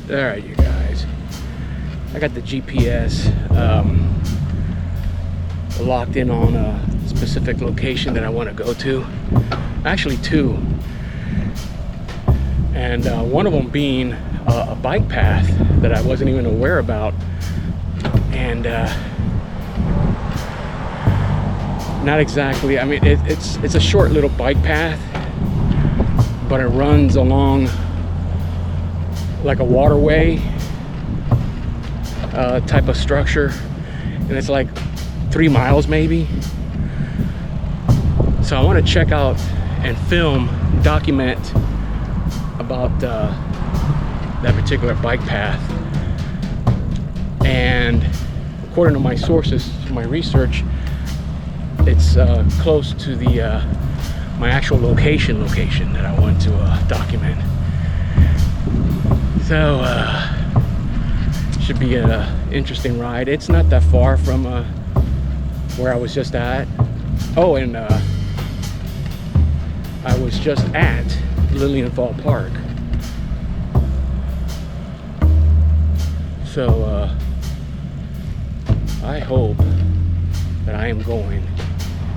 Alright, you guys. I got the GPS locked in on a specific location that I want to go to. Actually, two. And one of them being a bike path that I wasn't even aware about. And not exactly, I mean, it's a short little bike path, but it runs along like a waterway type of structure, and it's like 3 miles maybe. So I want to check out and document about that particular bike path. And according to my sources, my research, it's close to the my actual location that I want to document. So should be an interesting ride. It's not that far from where I was just at. Oh, and I was just at Lilienthal Park. So I hope that I am going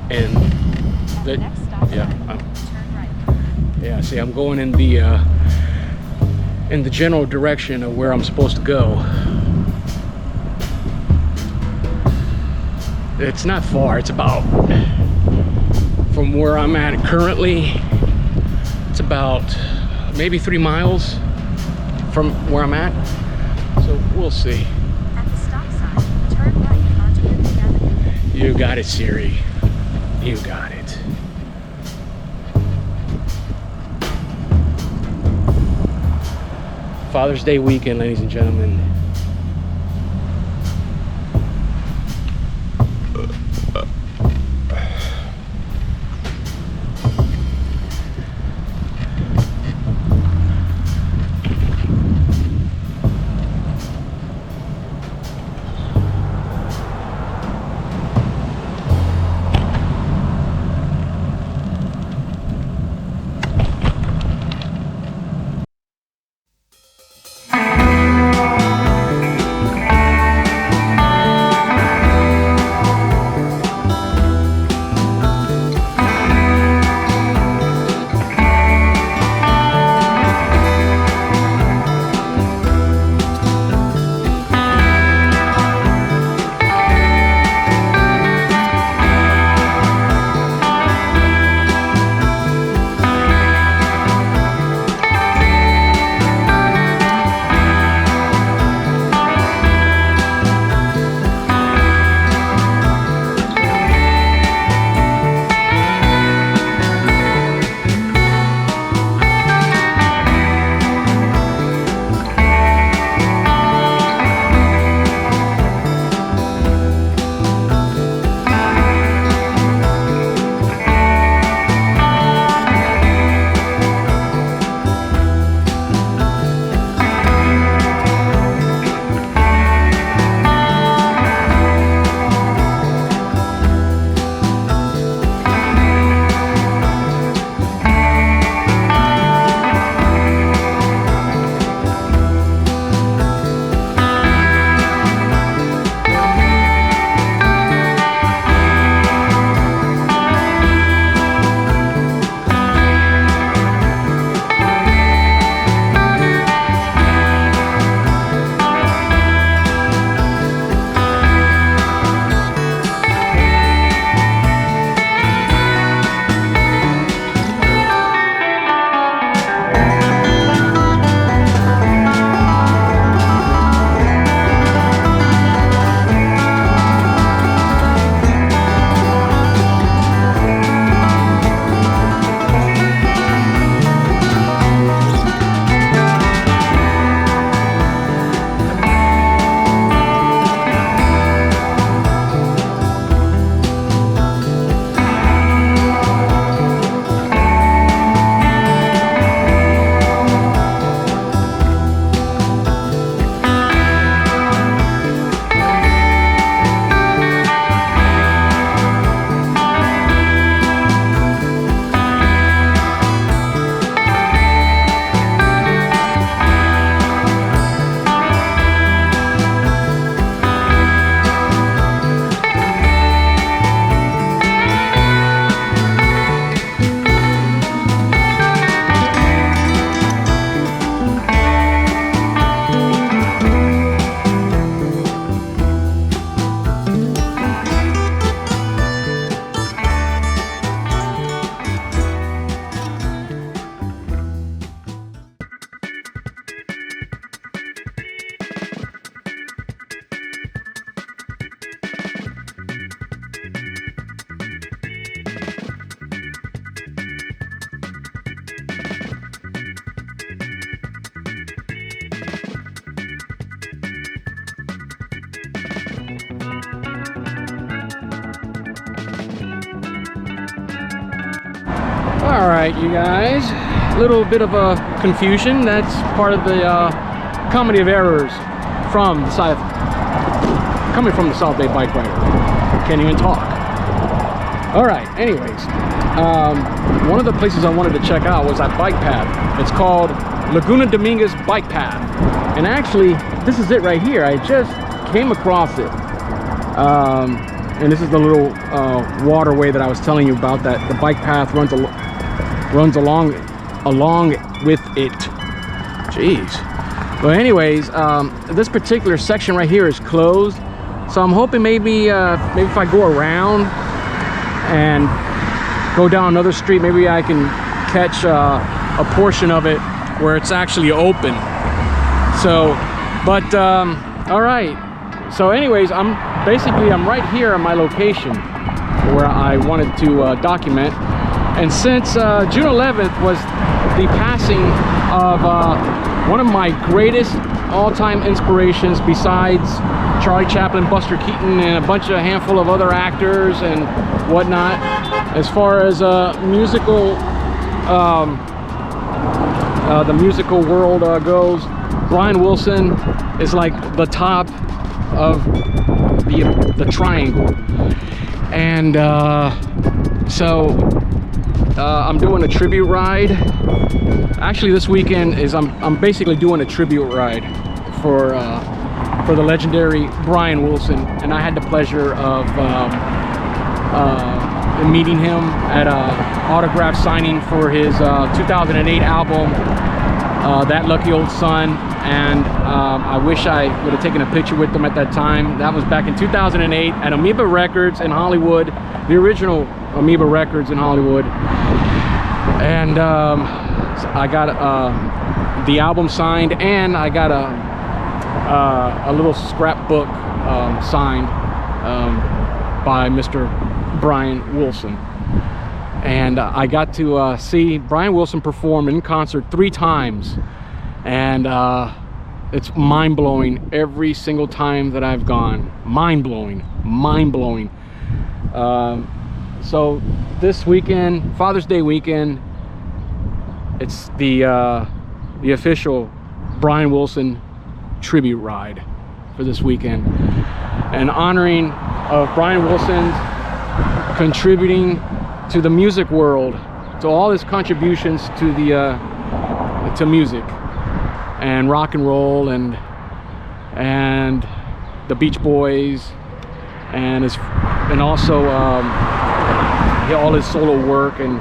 in the next stop. Yeah, turn right. Yeah. See, I'm going in the general direction of where I'm supposed to go. It's not far. It's about, from where I'm at currently, it's about maybe 3 miles from where I'm at. So we'll see. At the stop sign, turn right onto Fifth Avenue. You got it, Siri. You got it. Father's Day weekend, ladies and gentlemen. All right, you guys, a little bit of a confusion. That's part of the comedy of errors from the South, coming from the South Bay bike rider. Can't even talk. All right, anyways, one of the places I wanted to check out was that bike path. It's called Laguna Dominguez Bike Path. And actually, this is it right here. I just came across it. And this is the little waterway that I was telling you about, that the bike path runs along with it. Jeez. But anyways, this particular section right here is closed. So I'm hoping maybe if I go around and go down another street, maybe I can catch a portion of it where it's actually open. So, but all right. So anyways, I'm right here on my location where I wanted to document. And since June 11th was the passing of one of my greatest all-time inspirations, besides Charlie Chaplin, Buster Keaton, and a handful of other actors and whatnot, as far as musical, the musical world goes, Brian Wilson is like the top of the triangle. And so I'm doing a tribute ride. Actually, this weekend is I'm basically doing a tribute ride for the legendary Brian Wilson, and I had the pleasure of meeting him at a autograph signing for his 2008 album, That Lucky Old Son. And I wish I would have taken a picture with them at that time. That was back in 2008 at Amoeba Records in Hollywood, the original Amoeba Records in Hollywood. And I got the album signed, and I got a little scrapbook signed by Mr. Brian Wilson. And I got to see Brian Wilson perform in concert 3 times. And it's mind-blowing every single time that I've gone. Mind-blowing, mind-blowing. So this weekend, Father's Day weekend, it's the official Brian Wilson tribute ride for this weekend, and honoring of Brian Wilson's contributing to the music world, to all his contributions to the to music and rock and roll and the Beach Boys, and also all his solo work and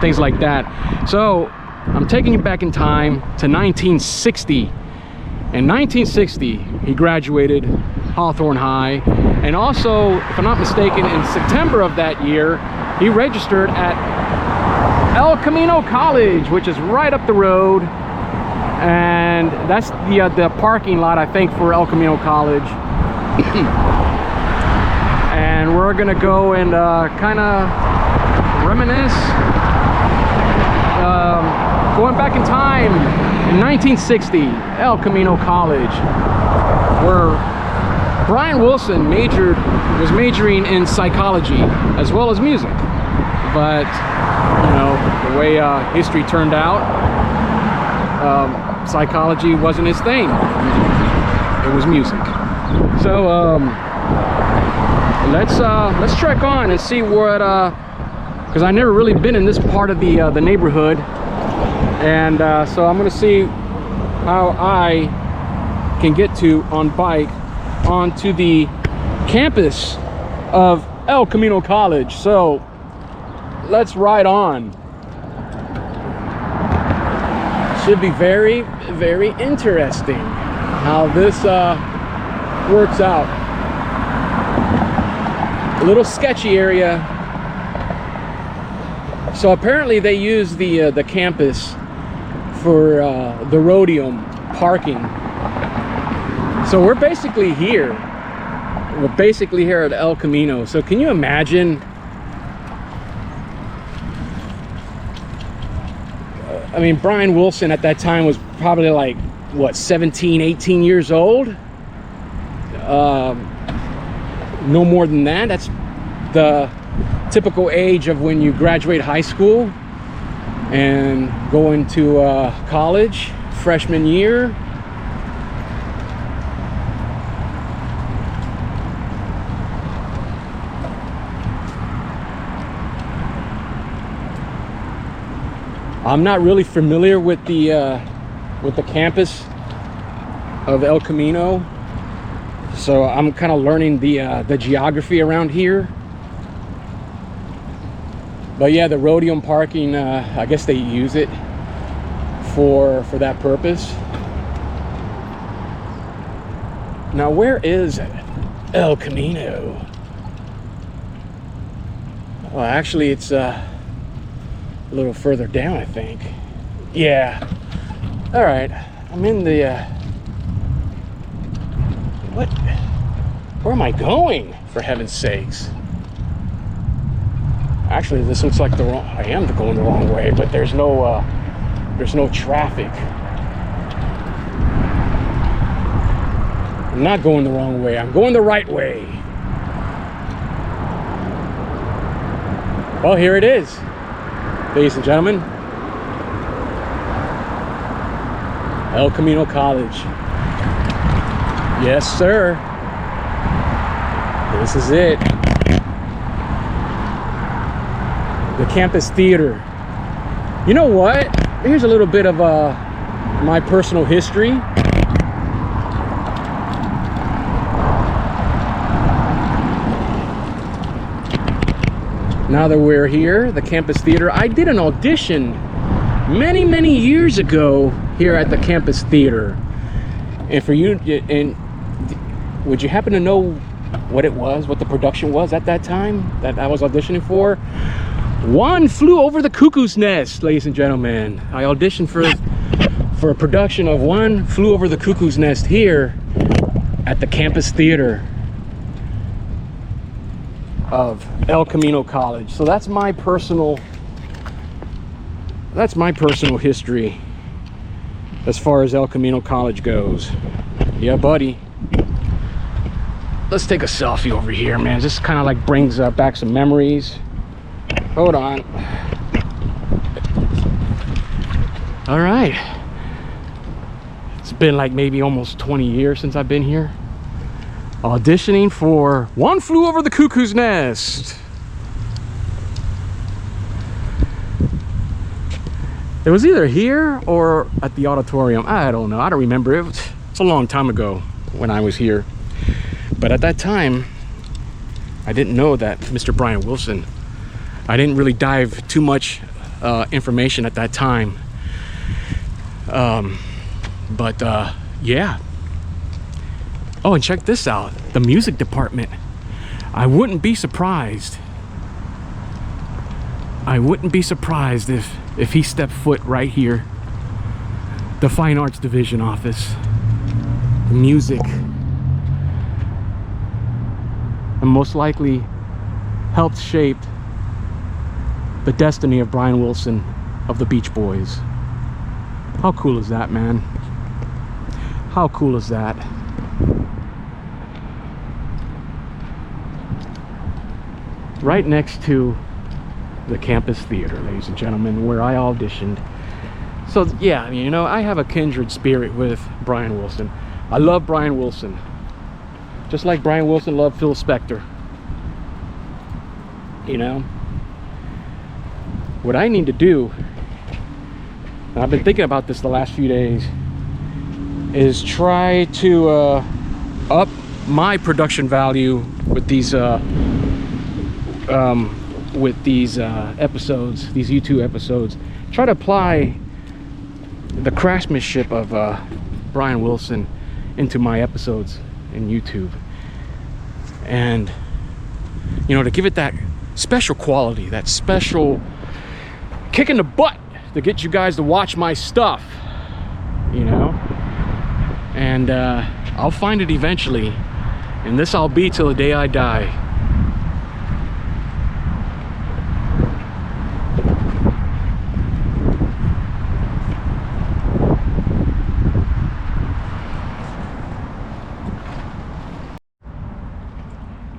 things like that. So I'm taking you back in time to 1960. In 1960, he graduated Hawthorne High, and also, if I'm not mistaken, in September of that year, he registered at El Camino College, which is right up the road, and that's the parking lot, I think, for El Camino College. And we're gonna go and kind of reminisce, going back in time in 1960, El Camino College, where Brian Wilson was majoring in psychology as well as music. But you know, the way history turned out, psychology wasn't his thing. It was music. So let's trek on and see what, because I've never really been in this part of the neighborhood, and so I'm gonna see how I can get on bike onto the campus of El Camino College. So let's ride on. Should be very, very interesting how this works out. A little sketchy area. So apparently they use the campus for the Rhodium parking. So we're basically here. We're basically here at El Camino. So can you imagine? I mean, Brian Wilson at that time was probably like, what, 17, 18 years old? No more than that. That's the typical age of when you graduate high school. and going to college, freshman year. I'm not really familiar with the campus of El Camino, so I'm kind of learning the geography around here. But yeah, the Rhodium parking, I guess they use it for that purpose. Now, where is El Camino? Well, actually, it's a little further down, I think. Yeah. All right. I'm in the what? Where am I going, for heaven's sakes? Actually, this looks like I am going the wrong way, but there's no traffic. I'm not going the wrong way. I'm going the right way. Well, here it is, ladies and gentlemen. El Camino College. Yes, sir. This is it. The campus theater. You know what? Here's a little bit of my personal history. Now that we're here, the campus theater. I did an audition many years ago here at the campus theater. And for you, and would you happen to know what it was, what the production was at that time that I was auditioning for? One Flew Over the Cuckoo's Nest, ladies and gentlemen. I auditioned for a production of One Flew Over the Cuckoo's Nest here at the campus theater of El Camino College. So that's my personal history as far as El Camino College goes. Yeah, buddy. Let's take a selfie over here, man. This kind of like brings back some memories. Hold on. All right. It's been like maybe almost 20 years since I've been here, auditioning for One Flew Over the Cuckoo's Nest. It was either here or at the auditorium. I don't know. I don't remember. It's a long time ago when I was here. But at that time, I didn't know that Mr. Brian Wilson. I didn't really dive too much information at that time. Yeah. Oh, and check this out. The music department. I wouldn't be surprised. I wouldn't be surprised if he stepped foot right here. The Fine Arts Division office. The music. And most likely helped shape the destiny of Brian Wilson of the Beach Boys. How cool is that, man? How cool is that? Right next to the campus theater, ladies and gentlemen, where I auditioned. So yeah, you know, I have a kindred spirit with Brian Wilson. I love Brian Wilson. Just like Brian Wilson loved Phil Spector. You know? What I need to do, and I've been thinking about this the last few days, is try to up my production value with these episodes, these YouTube episodes. Try to apply the craftsmanship of Brian Wilson into my episodes in YouTube, and you know, to give it that special quality, that special kick in the butt to get you guys to watch my stuff, you know. And I'll find it eventually, and this I'll be till the day I die.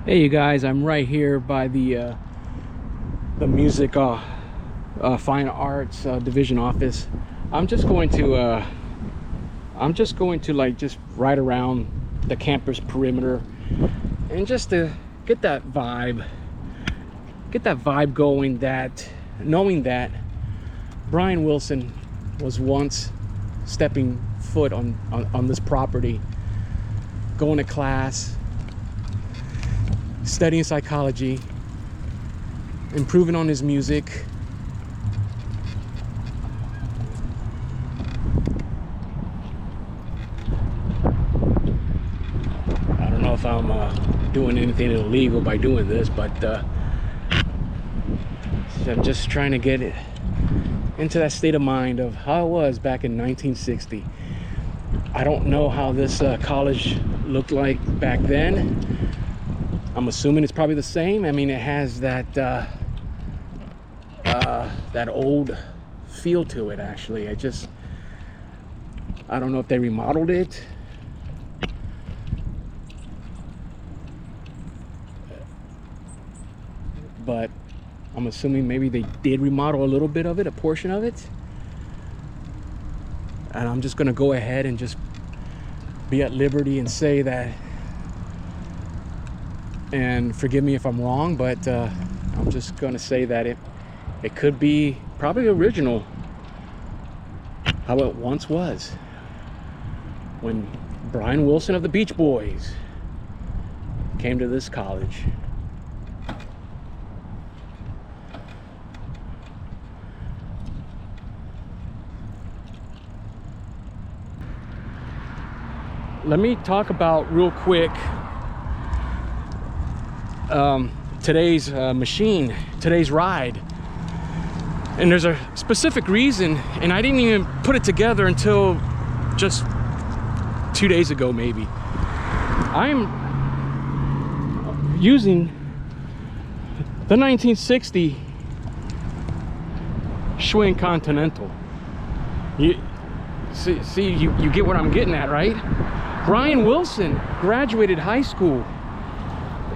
Hey you guys, I'm right here by the music fine arts division office. I'm just going to like just ride around the campus perimeter and just to get that vibe going, that knowing that Brian Wilson was once stepping foot on this property, going to class, studying psychology, improving on his music. I don't know if I'm doing anything illegal by doing this, but I'm just trying to get it into that state of mind of how it was back in 1960. I don't know how this college looked like back then. I'm assuming it's probably the same. I mean, it has that that old feel to it. Actually, I don't know if they remodeled it. But I'm assuming maybe they did remodel a little bit of it, a portion of it. And I'm just gonna go ahead and just be at liberty and say that, and forgive me if I'm wrong, but I'm just gonna say that it could be probably original, how it once was when Brian Wilson of the Beach Boys came to this college. Let me talk about real quick today's today's ride. And there's a specific reason, and I didn't even put it together until just 2 days ago maybe. I'm using the 1960 Schwinn Continental. You get what I'm getting at, right? Brian Wilson graduated high school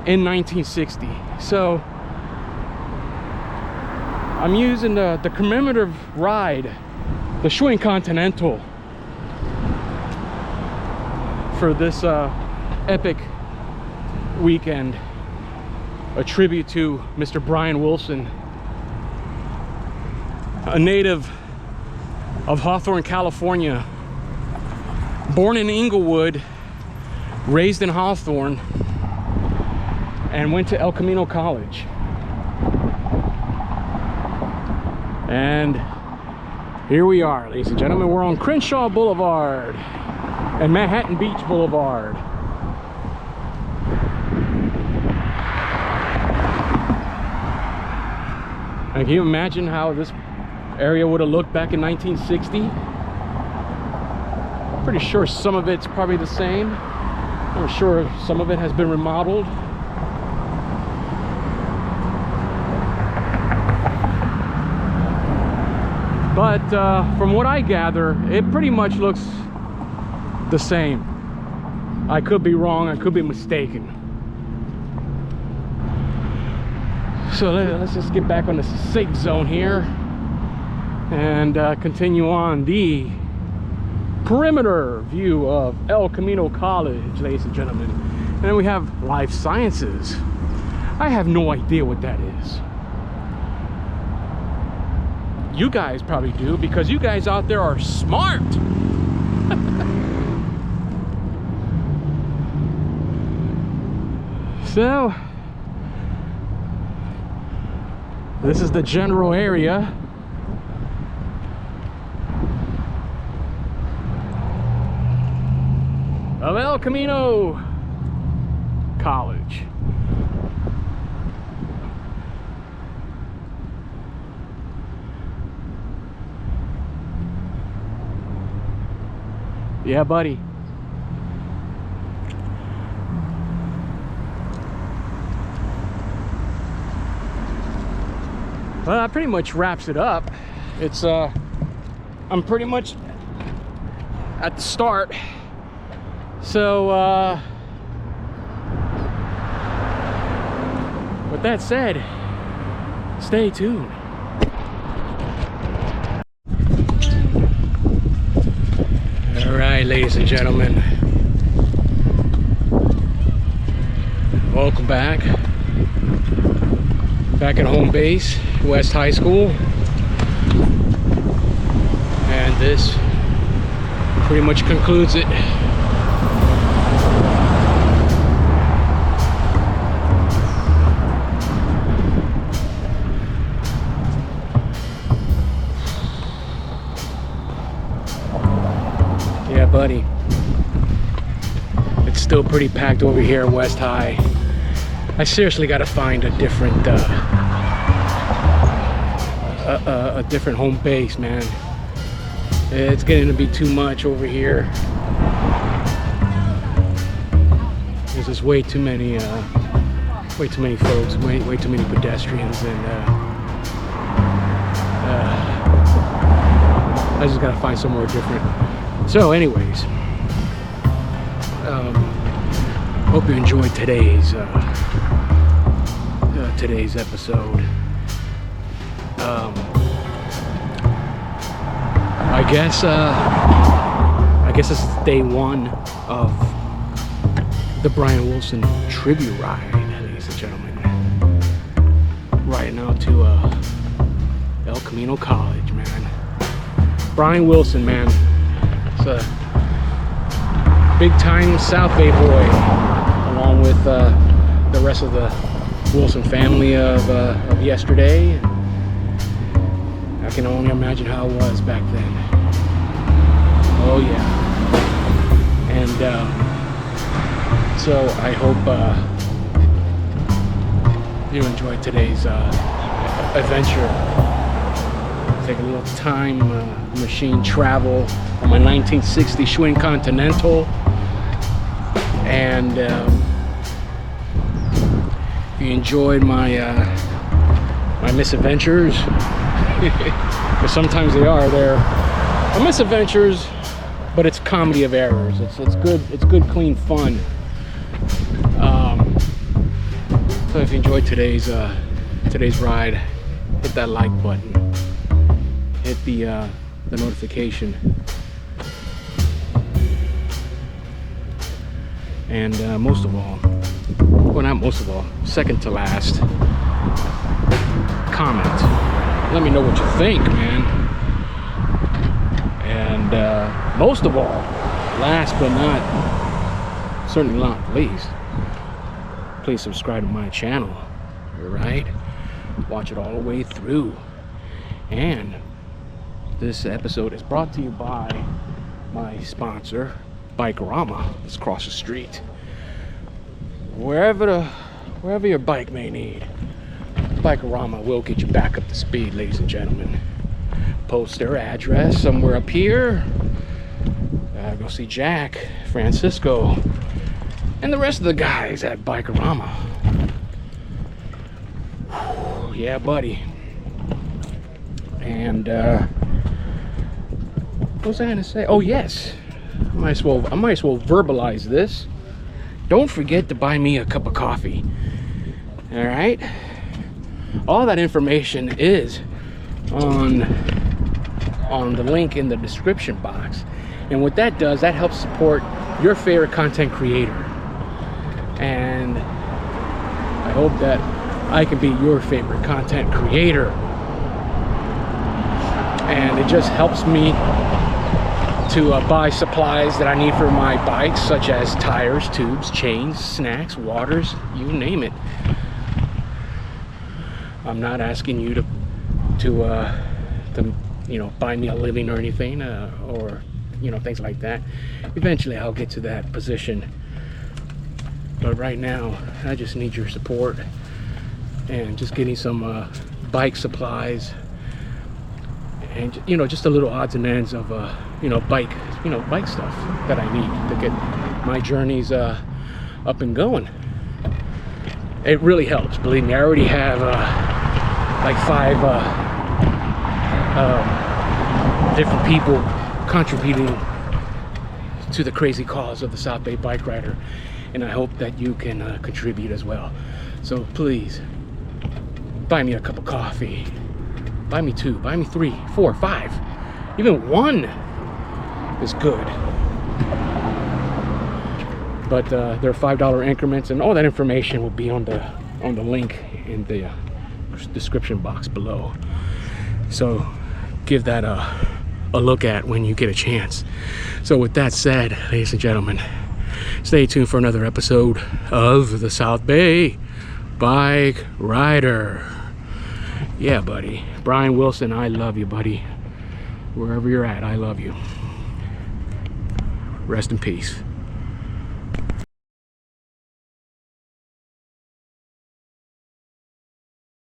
in 1960. So I'm using the commemorative ride, the Schwinn Continental, for this epic weekend, a tribute to Mr. Brian Wilson, a native of Hawthorne, California, born in Inglewood, raised in Hawthorne, and went to El Camino College. And here we are, ladies and gentlemen. We're on Crenshaw Boulevard and Manhattan Beach Boulevard. And can you imagine how this area would have looked back in 1960? Pretty sure some of it's probably the same. I'm sure some of it has been remodeled. But from what I gather, it pretty much looks the same. I could be wrong, I could be mistaken. So let's just get back on the safe zone here and continue on the perimeter view of El Camino College, ladies and gentlemen. And then we have life sciences. I have no idea what that is. You guys probably do, because you guys out there are smart. So this is the general area. Of El Camino College. Yeah, buddy. Well, that pretty much wraps it up. It's I'm pretty much at the start. So with that said, stay tuned. right, ladies and gentlemen, welcome back at home base, West High School, and this pretty much concludes it. Yeah, buddy, it's still pretty packed over here at West High. I seriously got to find a different home base, man. It's getting to be too much over here. There's just way too many folks, way too many pedestrians, and I just gotta find somewhere different. So, anyways, hope you enjoyed today's episode. I guess this is day one of the Brian Wilson tribute ride, ladies and gentlemen. Riding out to El Camino College, man. Brian Wilson, man. It's a big-time South Bay boy, along with the rest of the Wilson family of yesterday. I can only imagine how it was back then. Oh yeah. And so I hope you enjoyed today's adventure. Take a little time machine travel on my 1960 Schwinn Continental, and if you enjoyed my misadventures, because sometimes they're misadventures, but it's comedy of errors. It's good clean fun. So if you enjoyed today's ride, hit that like button, hit the notification, and most of all, well, not most of all, second to last, comment. Let me know what you think, man. And most of all, last but certainly not least, please subscribe to my channel. All right, watch it all the way through. And this episode is brought to you by my sponsor, Bikerama. Let's cross the street. Wherever your bike may need, Bikerama will get you back up to speed, ladies and gentlemen. Post their address somewhere up here. Go see Jack, Francisco, and the rest of the guys at Bikerama. Yeah, buddy. And what was I gonna say? Oh yes, I might as well verbalize this. Don't forget to buy me a cup of coffee. All right. All that information is on the link in the description box, and what that does, that helps support your favorite content creator, and I hope that I can be your favorite content creator, and it just helps me to buy supplies that I need for my bikes, such as tires, tubes, chains, snacks, waters, you name it. I'm not asking you to buy me a living or anything, or things like that. Eventually I'll get to that position, but right now I just need your support and just getting some bike supplies, and just a little odds and ends of bike stuff that I need to get my journeys up and going. It really helps, believe me. I already have like 5 different people contributing to the crazy cause of the South Bay Bike Rider, and I hope that you can contribute as well. So please buy me a cup of coffee, buy me 2, buy me 3, 4, 5, even 1 is good. But they're $5 increments, and all that information will be on the link in the description box below. So give that a look at when you get a chance. So with that said, ladies and gentlemen, stay tuned for another episode of the South Bay Bike Rider. Yeah, buddy. Brian Wilson, I love you, buddy. Wherever you're at, I love you. Rest in peace.